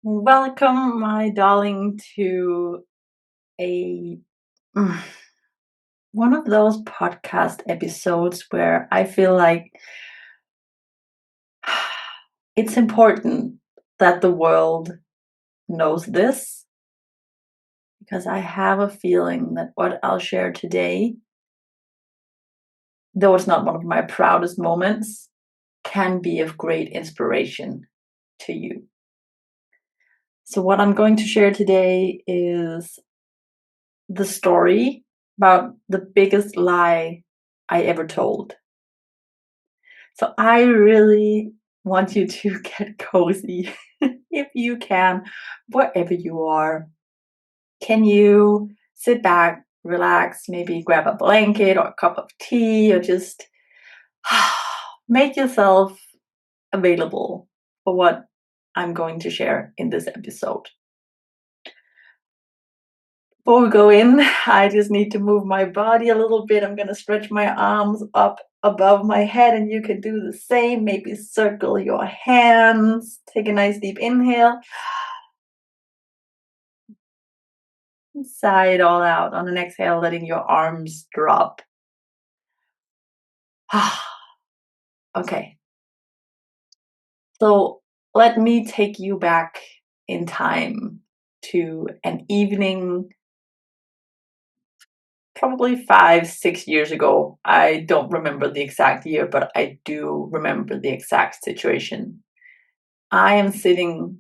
Welcome, my darling, to a mm, one of those podcast episodes where I feel like it's important that the world knows this because I have a feeling that what I'll share today, though it's not one of my proudest moments, can be of great inspiration to you. So, what I'm going to share today is the story about the biggest lie I ever told. So I really want you to get cozy if you can, wherever you are. Can you sit back, relax, maybe grab a blanket or a cup of tea, or just make yourself available for what I'm going to share in this episode? Before we go in, I just need to move my body a little bit. I'm going to stretch my arms up above my head, and you can do the same. Maybe circle your hands. Take a nice deep inhale. Sigh it all out. On an exhale, letting your arms drop. Okay. So let me take you back in time to an evening probably 5, 6 years ago. I don't remember the exact year, but I do remember the exact situation. I am sitting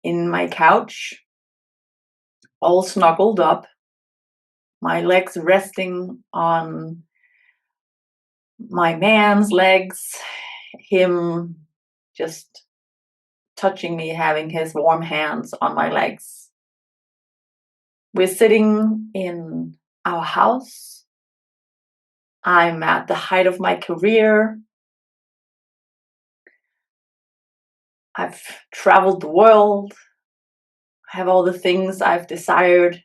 in my couch, all snuggled up, my legs resting on my man's legs, him just touching me, having his warm hands on my legs. We're sitting in our house. I'm at the height of my career. I've traveled the world. I have all the things I've desired.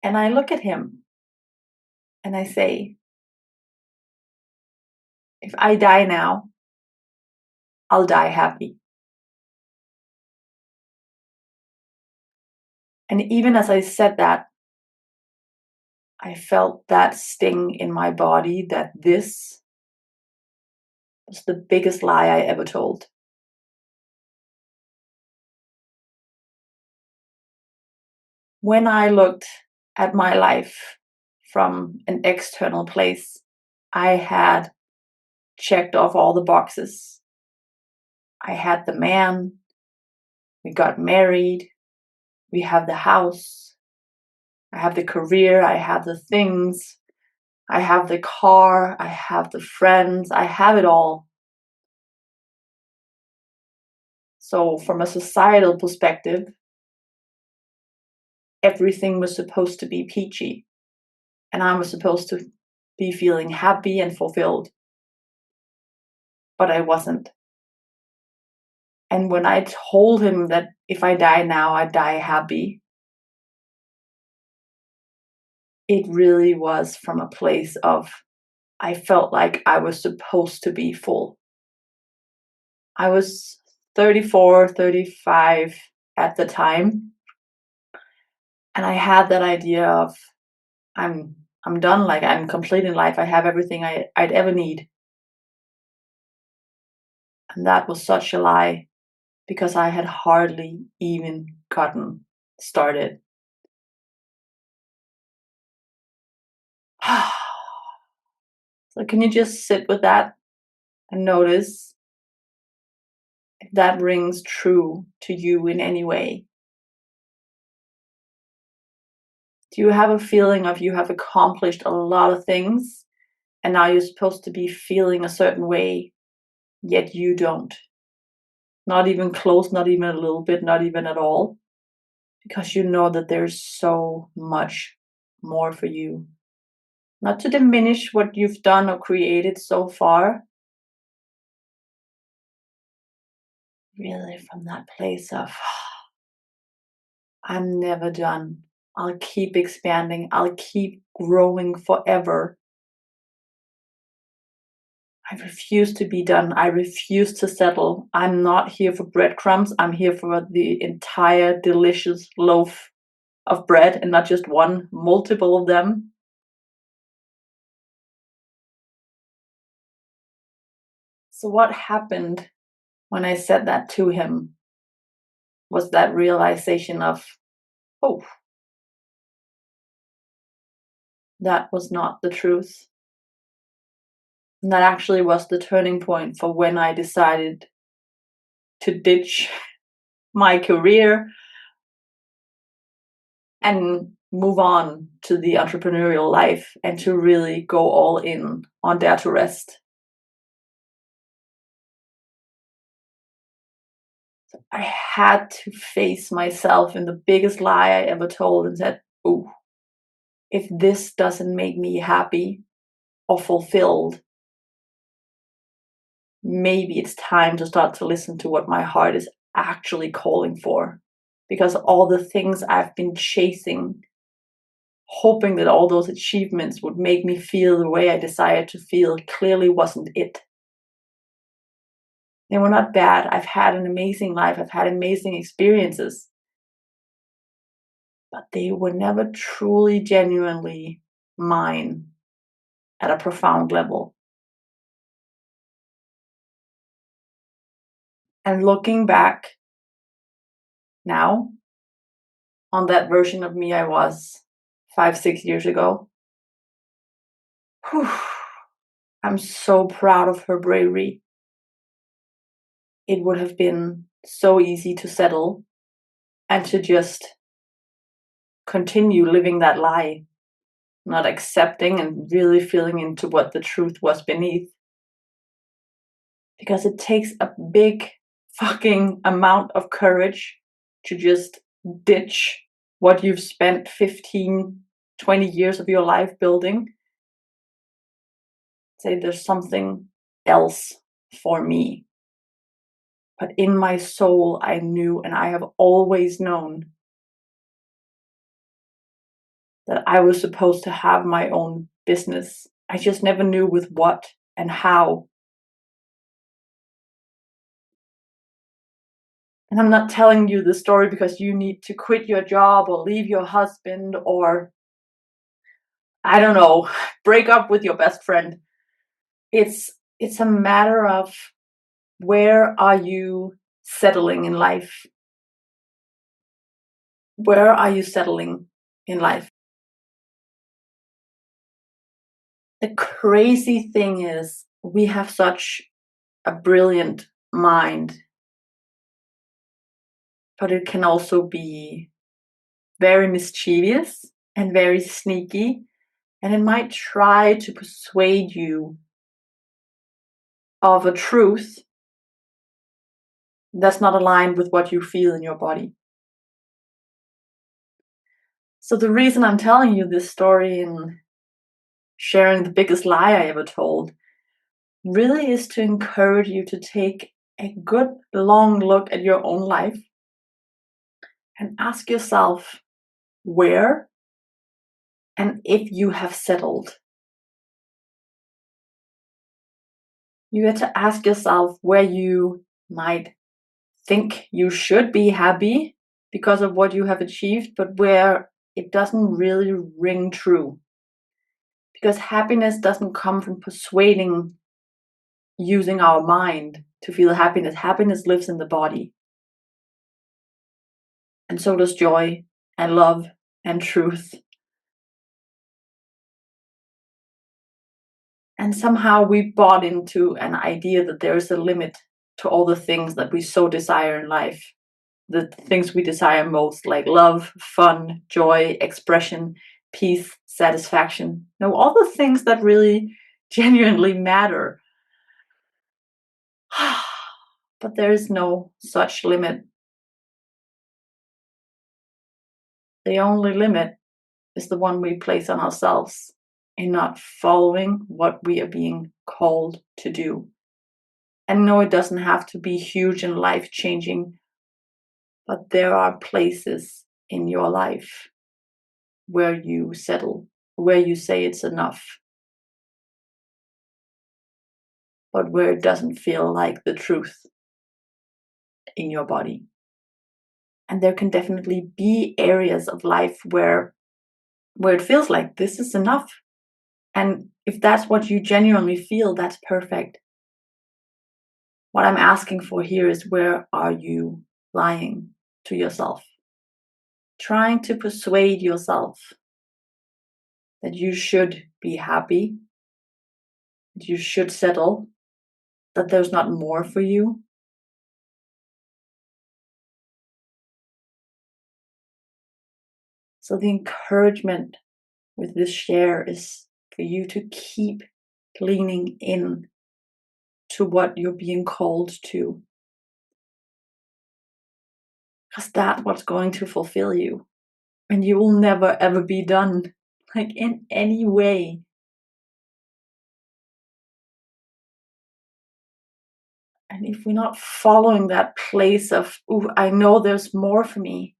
And I look at him and I say, if I die now, I'll die happy. And even as I said that, I felt that sting in my body that this was the biggest lie I ever told. When I looked at my life from an external place, I had checked off all the boxes. I had the man, we got married, we have the house, I have the career, I have the things, I have the car, I have the friends, I have it all. So, from a societal perspective, everything was supposed to be peachy, and I was supposed to be feeling happy and fulfilled. But I wasn't. And when I told him that if I die now, I'd die happy, it really was from a place of I felt like I was supposed to be full. I was 34, 35 at the time, and I had that idea of I'm I'm done, like I'm complete in life. I have everything I'd ever need. And that was such a lie because I had hardly even gotten started. So can you just sit with that and notice if that rings true to you in any way? Do you have a feeling of you have accomplished a lot of things and now you're supposed to be feeling a certain way, yet you don't? Not even close, not even a little bit, not even at all, because you know that there's so much more for you. Not to diminish what you've done or created so far, really from that place of I'm never done. I'll keep expanding. I'll keep growing forever. I refuse to be done. I refuse to settle. I'm not here for breadcrumbs. I'm here for the entire delicious loaf of bread, and not just one, multiple of them. So what happened when I said that to him was that realization of, oh, that was not the truth. And that actually was the turning point for when I decided to ditch my career and move on to the entrepreneurial life and to really go all in on Dare to Rest. So I had to face myself in the biggest lie I ever told and said, oh, if this doesn't make me happy or fulfilled, maybe it's time to start to listen to what my heart is actually calling for. Because all the things I've been chasing, hoping that all those achievements would make me feel the way I desired to feel, clearly wasn't it. They were not bad. I've had an amazing life. I've had amazing experiences. But they were never truly, genuinely mine at a profound level. And looking back now on that version of me I was 5, 6 years ago, whew, I'm so proud of her bravery. It would have been so easy to settle and to just continue living that lie, not accepting and really feeling into what the truth was beneath. Because it takes a big fucking amount of courage to just ditch what you've spent 15, 20 years of your life building. Say there's something else for me. But in my soul, I knew, and I have always known, that I was supposed to have my own business. I just never knew with what and how. And I'm not telling you the story because you need to quit your job or leave your husband or, I don't know, break up with your best friend. It's a matter of, where are you settling in life? Where are you settling in life? The crazy thing is, we have such a brilliant mind, but it can also be very mischievous and very sneaky, and it might try to persuade you of a truth that's not aligned with what you feel in your body. So the reason I'm telling you this story and sharing the biggest lie I ever told really is to encourage you to take a good long look at your own life and ask yourself where and if you have settled. You get to ask yourself where you might think you should be happy because of what you have achieved, but where it doesn't really ring true. Because happiness doesn't come from persuading, using our mind to feel happiness. Happiness lives in the body. And so does joy and love and truth. And somehow we bought into an idea that there is a limit to all the things that we so desire in life. The things we desire most, like love, fun, joy, expression, peace, satisfaction. No, all the things that really genuinely matter. But there is no such limit. The only limit is the one we place on ourselves in not following what we are being called to do. And no, it doesn't have to be huge and life-changing, but there are places in your life where you settle, where you say it's enough. but where it doesn't feel like the truth in your body. And there can definitely be areas of life where it feels like this is enough. And if that's what you genuinely feel, that's perfect. What I'm asking for here is, where are you lying to yourself? Trying to persuade yourself that you should be happy, that you should settle, that there's not more for you. So the encouragement with this share is for you to keep leaning in to what you're being called to, because that's what's going to fulfill you. And you will never ever be done, like in any way. And if we're not following that place of, ooh, I know there's more for me,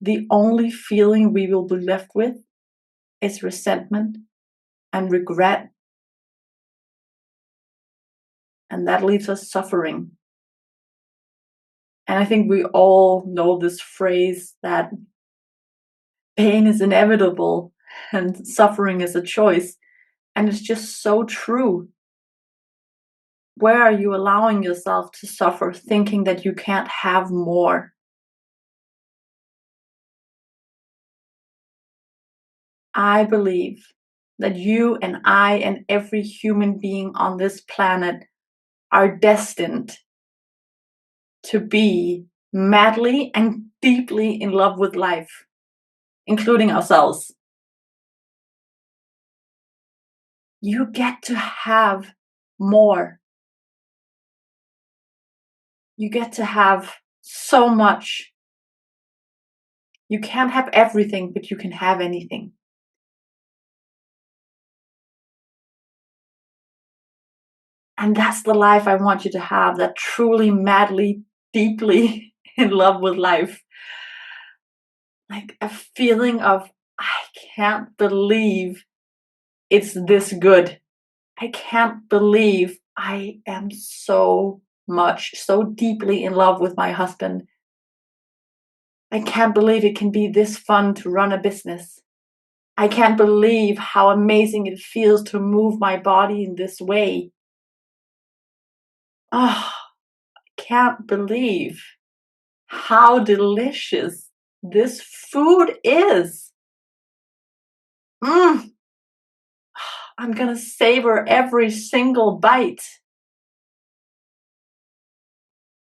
the only feeling we will be left with is resentment and regret. And that leaves us suffering. And I think we all know this phrase that pain is inevitable and suffering is a choice. And it's just so true. Where are you allowing yourself to suffer, thinking that you can't have more? I believe that you and I and every human being on this planet are destined to be madly and deeply in love with life, including ourselves. You get to have more. You get to have so much. You can't have everything, but you can have anything. And that's the life I want you to have, that truly, madly, deeply in love with life. Like a feeling of, I can't believe it's this good. I can't believe I am so deeply in love with my husband. I can't believe it can be this fun to run a business. I can't believe how amazing it feels to move my body in this way. Oh, I can't believe how delicious this food is. Mm, I'm gonna savor every single bite.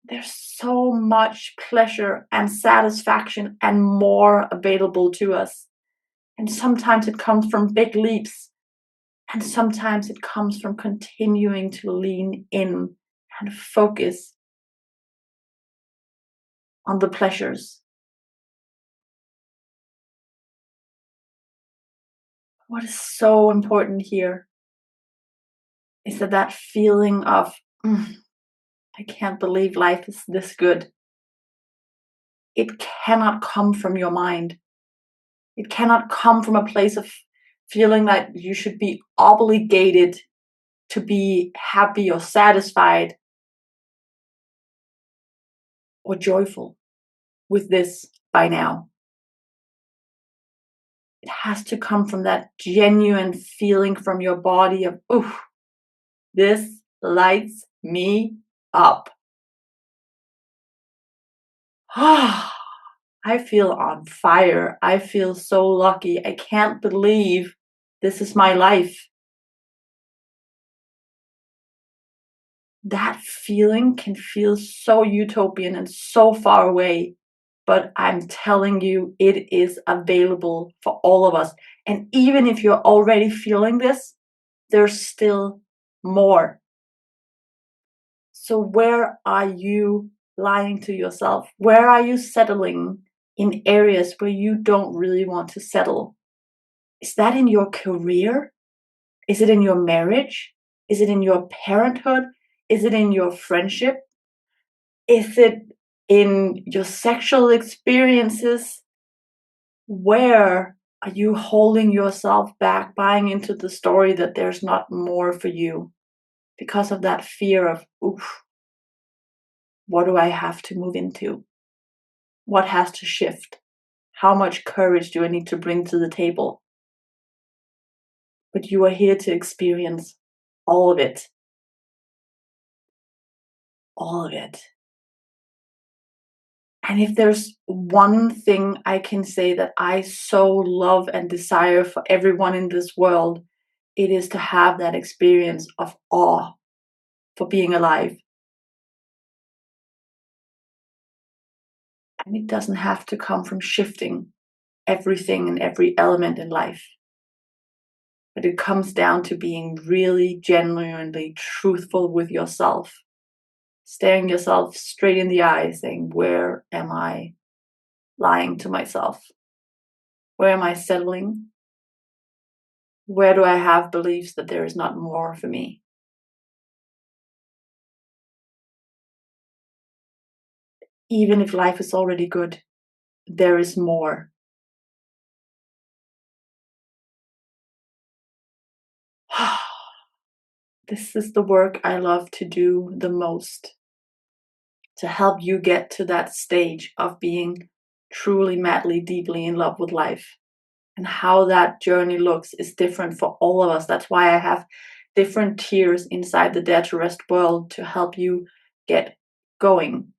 There's so much pleasure and satisfaction and more available to us. And sometimes it comes from big leaps, and sometimes it comes from continuing to lean in and focus on the pleasures. What is so important here is that feeling of, I can't believe life is this good. It cannot come from your mind. It cannot come from a place of feeling that you should be obligated to be happy or satisfied or joyful with this by now. It has to come from that genuine feeling from your body of, ooh, this lights me up. Ah, I feel on fire. I feel so lucky. I can't believe this is my life. That feeling can feel so utopian and so far away, but I'm telling you, it is available for all of us. And even if you're already feeling this, there's still more. So where are you lying to yourself? Where are you settling in areas where you don't really want to settle? Is that in your career? Is it in your marriage? Is it in your parenthood? Is it in your friendship? Is it in your sexual experiences? Where are you holding yourself back, buying into the story that there's not more for you? because of that fear of, oof, what do I have to move into? What has to shift? How much courage do I need to bring to the table? But you are here to experience all of it. All of it. And if there's one thing I can say that I so love and desire for everyone in this world, it is to have that experience of awe for being alive. And it doesn't have to come from shifting everything and every element in life. But it comes down to being really genuinely truthful with yourself, staring yourself straight in the eye, saying, where am I lying to myself? Where am I settling? Where do I have beliefs that there is not more for me? Even if life is already good, there is more. This is the work I love to do the most, to help you get to that stage of being truly, madly, deeply in love with life. And how that journey looks is different for all of us. That's why I have different tiers inside the Dare to Rest world to help you get going.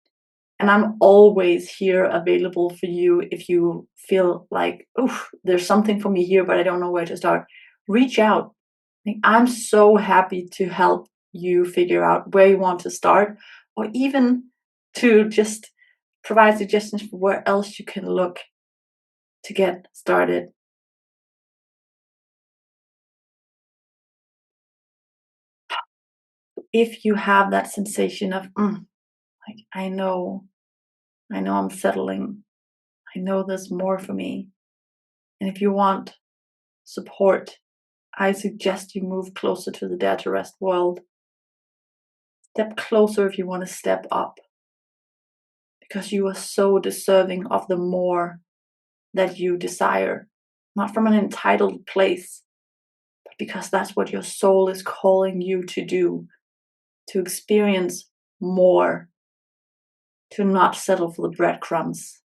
And I'm always here available for you if you feel like, oof, there's something for me here, but I don't know where to start. Reach out. I'm so happy to help you figure out where you want to start, or even to just provide suggestions for where else you can look to get started. If you have that sensation of, like, I know I'm settling. I know there's more for me. And if you want support, I suggest you move closer to the Dare to Rest world. Step closer if you want to step up, because you are so deserving of the more that you desire, not from an entitled place, but because that's what your soul is calling you to do, to experience more, to not settle for the breadcrumbs.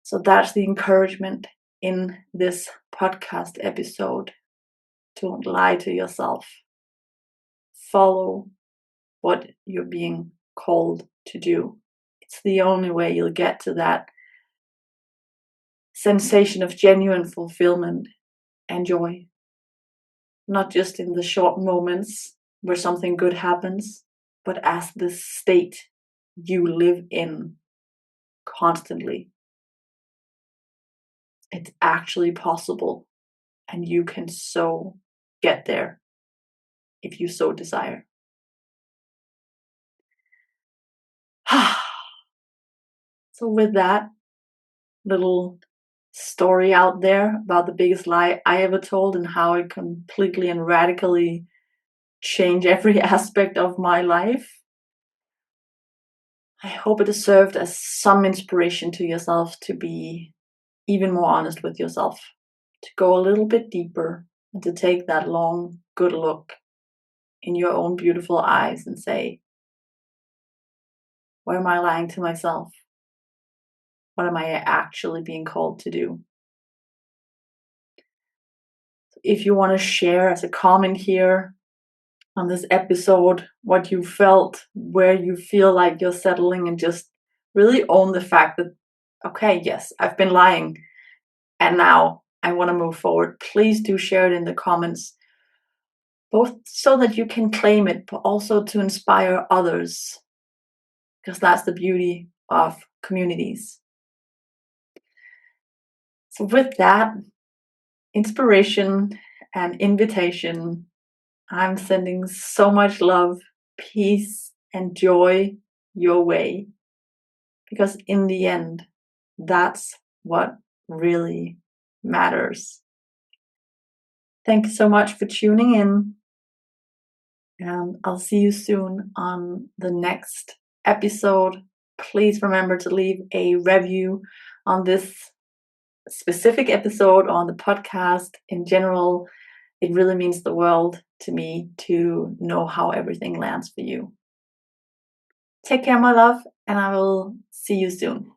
So that's the encouragement in this podcast episode. Don't lie to yourself. Follow what you're being called to do. It's the only way you'll get to that sensation of genuine fulfillment and joy. Not just in the short moments where something good happens, but as the state you live in constantly. It's actually possible, and you can so get there if you so desire. So with that little story out there about the biggest lie I ever told and how it completely and radically changed every aspect of my life, I hope it has served as some inspiration to yourself to be even more honest with yourself, to go a little bit deeper, and to take that long, good look in your own beautiful eyes and say, where am I lying to myself? What am I actually being called to do? If you want to share as a comment here on this episode what you felt, where you feel like you're settling, and just really own the fact that, okay, yes, I've been lying and now I want to move forward, please do share it in the comments, both so that you can claim it, but also to inspire others, because that's the beauty of communities. So with that inspiration and invitation, I'm sending so much love, peace, and joy your way, because in the end, that's what really matters. Thank you so much for tuning in, and I'll see you soon on the next episode. Please remember to leave a review on this specific episode, on the podcast in general. It really means the world to me to know how everything lands for you. Take care, my love, and I will see you soon.